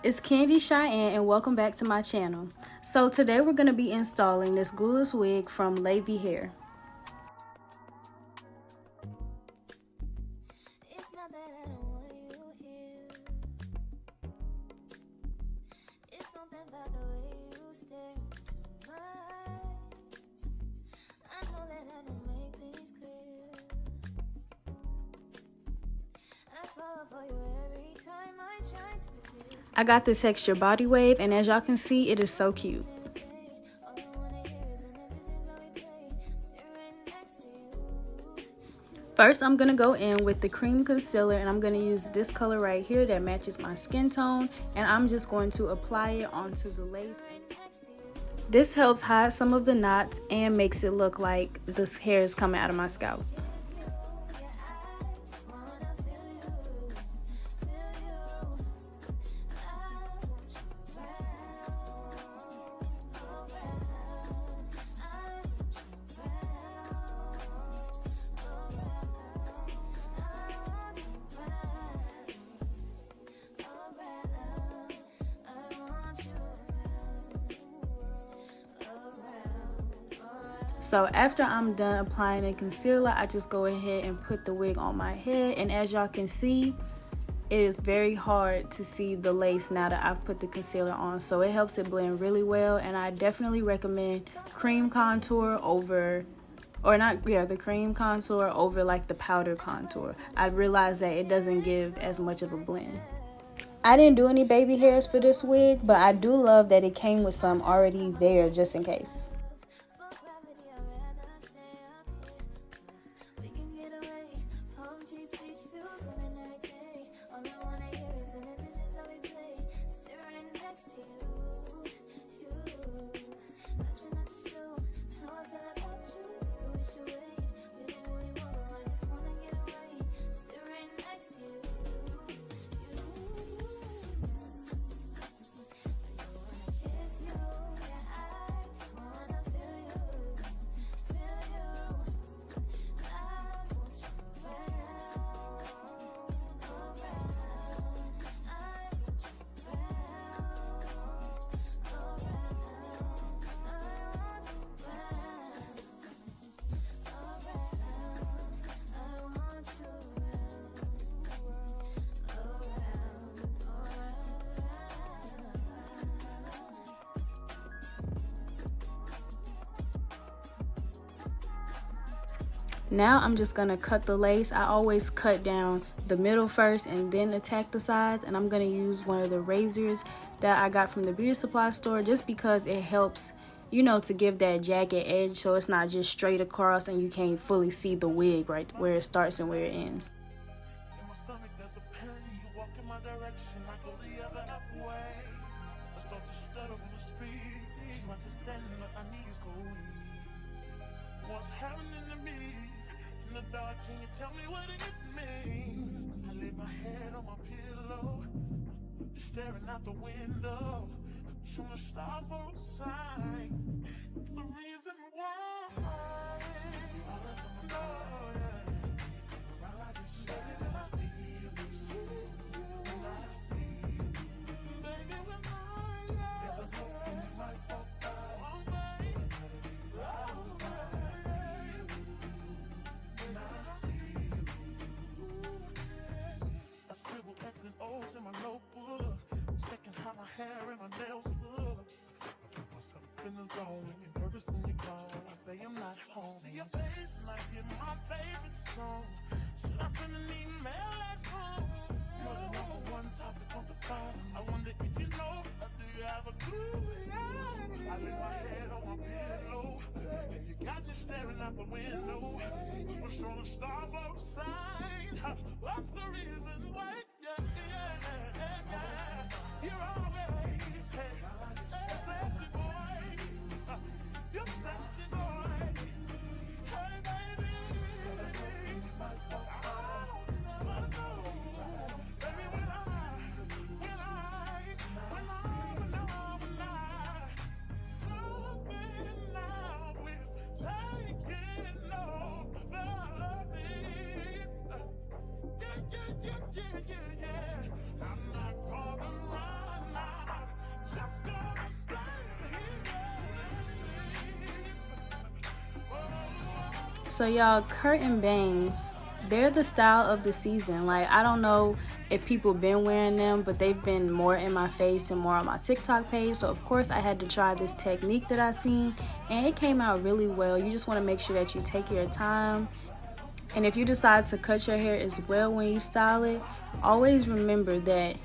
It's Candy Cheyenne and welcome back to my channel. So today we're going to be installing this glueless wig from Lavy Hair. I got this texture body wave, and as y'all can see, it is so cute. First, I'm going to go in with the cream concealer, and I'm going to use this color right here that matches my skin tone, and I'm just going to apply it onto the lace. This helps hide some of the knots and makes it look like this hair is coming out of my scalp. So after I'm done applying the concealer, I just go ahead and put the wig on my head, and as y'all can see, it is very hard to see the lace now that I've put the concealer on, so it helps it blend really well. And I definitely recommend cream contour over, the cream contour over like the powder contour. I realized that it doesn't give as much of a blend. I didn't do any baby hairs for this wig, but I do love that it came with some already there just in case. Now I'm just gonna cut the lace. I always cut down the middle first and then attack the sides, and I'm gonna use one of the razors that I got from the beauty supply store just because it helps, you know, to give that jagged edge so it's not just straight across and you can't fully see the wig right where it starts and where it ends. What's happening to me in the dark? Can you tell me what it means? I lay my head on my pillow, staring out the window, trying to stop for a sign. It's the reason why. In my notebook, checking how my hair and my nails look. I feel myself in the zone. Get nervous when you're gone. I say I'm not home. See your face and I hear my favorite song. Should I send an email at home? You're the #1 topic on the phone. I wonder if you know, or do you have a clue? I lay my head on my pillow, and you got me staring out the window. We're showing the stars outside. What's the reason why? You're always sexy boy. You're sexy boy. Hey baby, I'm not gonna run. So y'all, curtain bangs, they're the style of the season. Like, I don't know if people been wearing them, but they've been more in my face and more on my TikTok page. So of course I had to try this technique that I seen, and it came out really well. You just want to make sure that you take your time. And if you decide to cut your hair as well when you style it, always remember that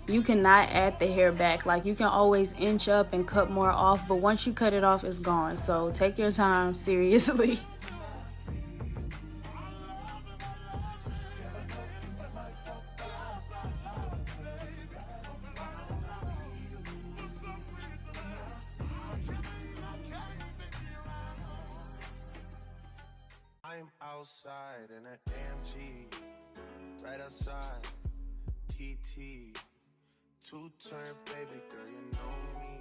you cannot add the hair back. Like, you can always inch up and cut more off, but once you cut it off, it's gone. So take your time, seriously. I'm outside in an AMG, right outside, TT, two-turn baby girl, you know me.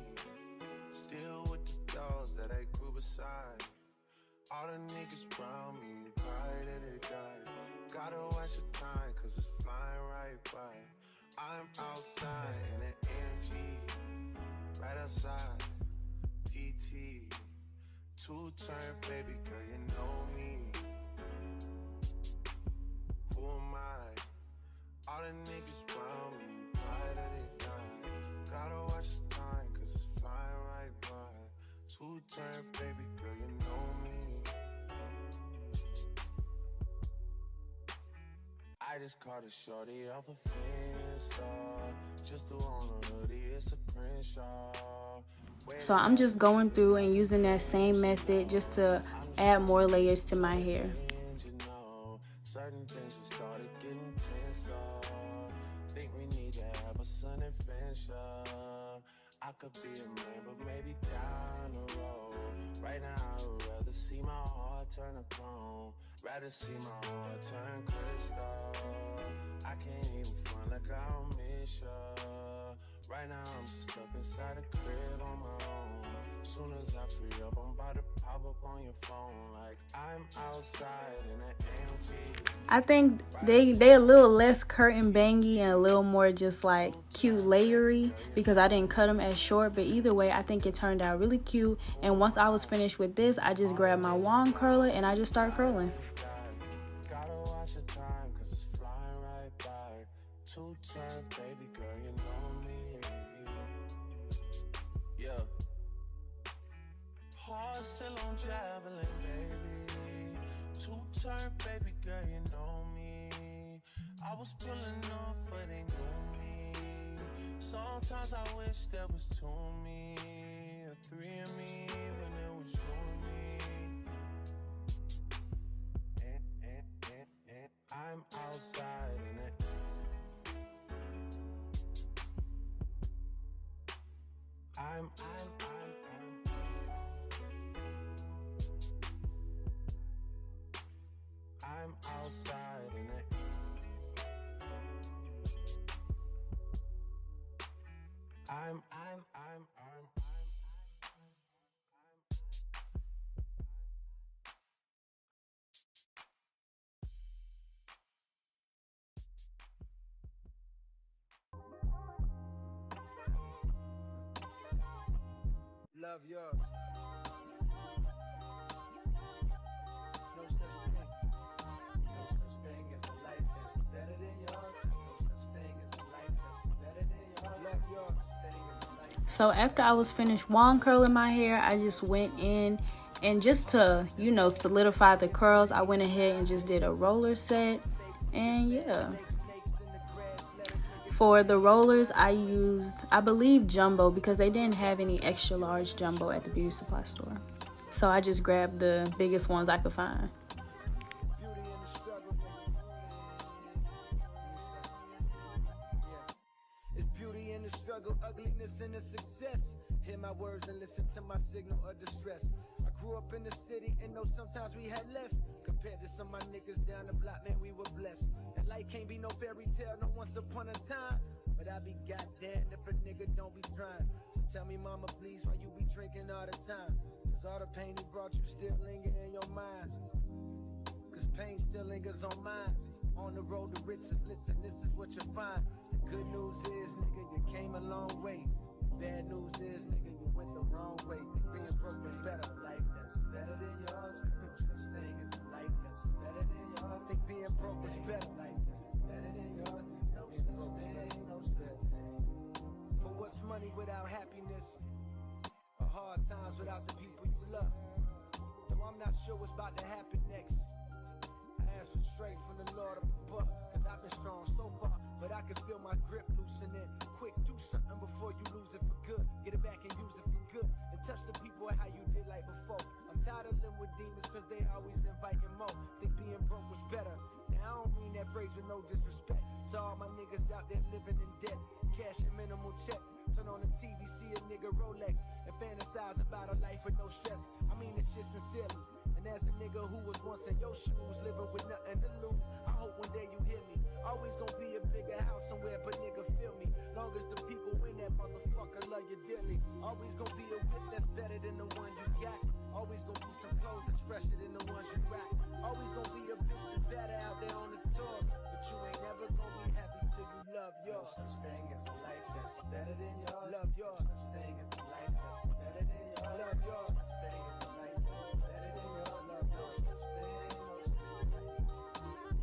Still with the dolls that I grew beside. All the niggas around me, ride or they die. Gotta watch the time, cause it's flying right by. I'm outside in an AMG, right outside, TT, two-turn baby girl, you know me. Who am I? All the niggas around me, ride or they die. Gotta watch the time, cause it's flying right by. Two-turn baby girl, you know me. I just caught a shorty off a Finsta. Just threw on a hoodie, it's a print shot. So I'm just going through and using that same method just to add more layers to my hair. Certain things just started getting tense. Think we need to have a son and finish. I could be a man, but maybe down the road. Right now, I would rather see my heart turn to chrome. Rather see my heart turn crystal. I can't even front like I don't miss ya. Right now, I'm just stuck inside a crib on my own. Soon as I free up, I'm about to pop up on your phone. Like, I'm outside in an AMG. I think they a little less curtain bangy and a little more just like cute layery because I didn't cut them as short. But either way, I think it turned out really cute. And once I was finished with this, I just grabbed my wand curler and I just start curling. Gotta watch the time, cause it's flying right by. Two-turn baby girl, you know me. Yeah. Heart still on javelin, baby. Two-turn baby girl, you know me. I was pulling off, but they knew me. Sometimes I wish there was two of me, or three of me, when it was you and me. I'm outside in it. I'm outside in it. I'm Love yours. No such thing. No such thing as a life that's better than yours. No such thing as a life that's better than yours. Love yours. So after I was finished wand curling my hair, I just went in and just to, you know, solidify the curls, I went ahead and just did a roller set. And yeah. For the rollers, I used, I believe, jumbo because they didn't have any extra large jumbo at the beauty supply store. So I just grabbed the biggest ones I could find. It's beauty in the struggle, ugliness in the success. Hear my words and listen to my signal of distress. I grew up in the city and know sometimes we had less. Compared to some of my niggas down the block, man, we were blessed. And life can't be no fairy tale, no once upon a time. But I be goddamn if a nigga don't be trying. So tell me, mama, please, why you be drinking all the time? Cause all the pain he brought you still linger in your mind. Cause pain still lingers on mine. On the road to riches, listen, this is what you find. The good news is, nigga, you came a long way. The bad news is, nigga, you went the wrong way. Being broke is better, life that's better than yours. No such thing as a life times without the people you love. Though I'm not sure what's about to happen next. I ask for strength from the Lord up above, cause I've been strong so far, but I can feel my grip loosening. Quick, do something before you lose it for good. Get it back and use it for good, and touch the people how you did like before. I'm tired of living with demons cause they always inviting more. Think being broke was better. Now I don't mean that phrase with no disrespect to all my niggas out there living in debt, cash and minimal checks. Turn on the TV, see a nigga Rolex, and fantasize about a life with no stress. I mean this shit sincerely, and as a nigga who was once in your shoes, living with nothing to lose, I hope one day you hear me. Always gonna be a bigger house somewhere, but nigga feel me. Long as the people in that motherfucker love you dearly. Always gonna be a whip that's better than the one you got. Always gonna be some clothes that's fresher than the ones you rock. Always gonna be a bitch that's better out there on the tours, but you ain't never gonna be happy till you love yours. No such thing as a life that's better than yours. Love yours. No such thing as a life that's better than yours. Love yours. No such thing as a life that's better than yours. Love no such thing.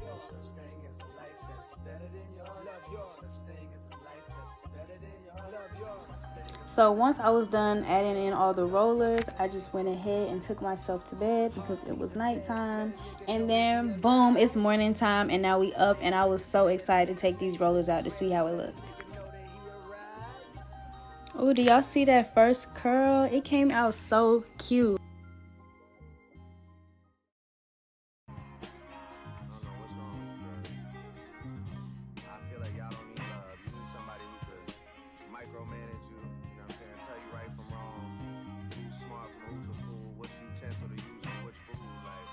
No such thing as a life that's better than yours. Love yours. No such thing as a life that's better than yours. Love yours. So once I was done adding in all the rollers, I just went ahead and took myself to bed because it was nighttime. And then boom, it's morning time, and now we up, and I was so excited to take these rollers out to see how it looked. Oh, do y'all see that first curl? It came out so cute. Micromanage you, you know what I'm saying? Tell you right from wrong, who's smart from who's a fool, which utensil to use for which food. Like,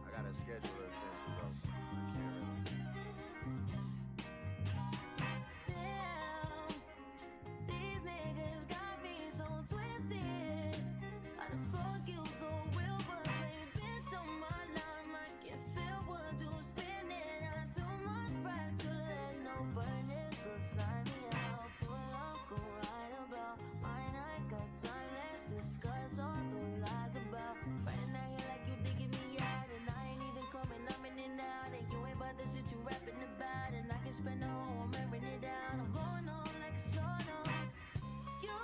I got a schedule to attend to though. I can't really. Damn, these niggas got me so twisted. How the fuck you so real, but play bitch on my line? I can feel what you spinning. Not too much pride to let no burn it. Good sign me out, pull up, go right about mine. I got time, let's discuss all those lies about fighting out here like you digging me out, and I ain't even coming, I'm in and out, and you ain't about the shit you rapping about, and I can spend the whole I'm airing it down. I'm going on like a sort of you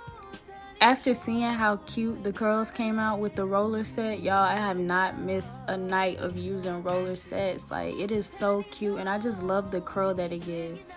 turn After seeing how cute the curls came out with the roller set, y'all, I have not missed a night of using roller sets. Like, it is so cute, and I just love the curl that it gives.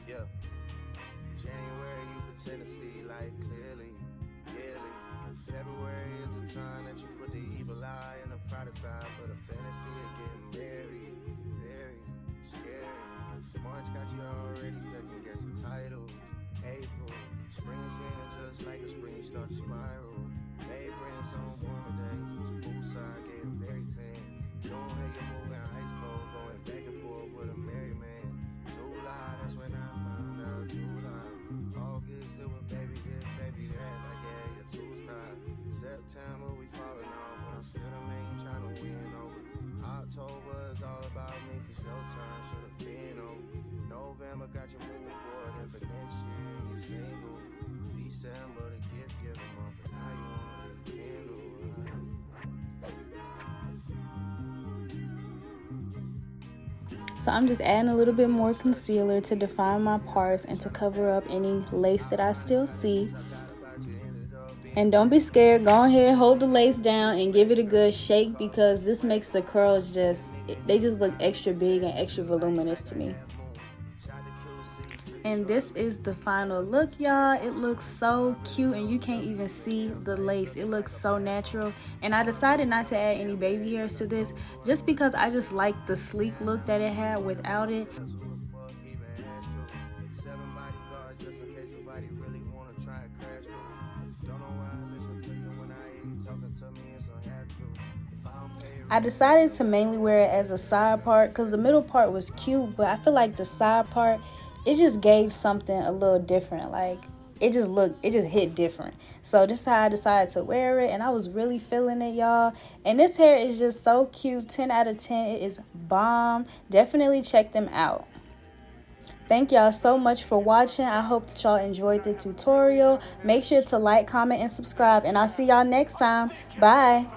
Yeah. January, you pretend to see life clearly, yearly. February is a time that you put the evil eye and the pride aside for the fantasy of getting married. Very scary. March got you already second guessing titles. April, spring is here just like a spring, you start to spiral. May brings some warmer days. Poolside getting very tan. June, hey, you're moving ice cold, going back and forth with a married man. July, that's when I found out. July, August, it was baby this, baby that. Like, yeah, you're too tired. September, we falling off, but I'm still the main trying to win over. October is all about me, cause your time should have been over. November got your mood board, and for next year, you're single. December, the gift giving month, and now you want to rekindle. So I'm just adding a little bit more concealer to define my parts and to cover up any lace that I still see. And don't be scared, go ahead, hold the lace down and give it a good shake, because this makes the curls they just look extra big and extra voluminous to me. And this is the final look, y'all. It looks so cute, and you can't even see the lace. It looks so natural. And I decided not to add any baby hairs to this just because I just like the sleek look that it had without it. I decided to mainly wear it as a side part because the middle part was cute, but I feel like the side part, it just gave something a little different. Like, it just hit different. So this is how I decided to wear it, and I was really feeling it, y'all. And this hair is just so cute. 10 out of 10. It is bomb. Definitely check them out. Thank y'all so much for watching. I hope that y'all enjoyed the tutorial. Make sure to like, comment, and subscribe, and I'll see y'all next time. Bye.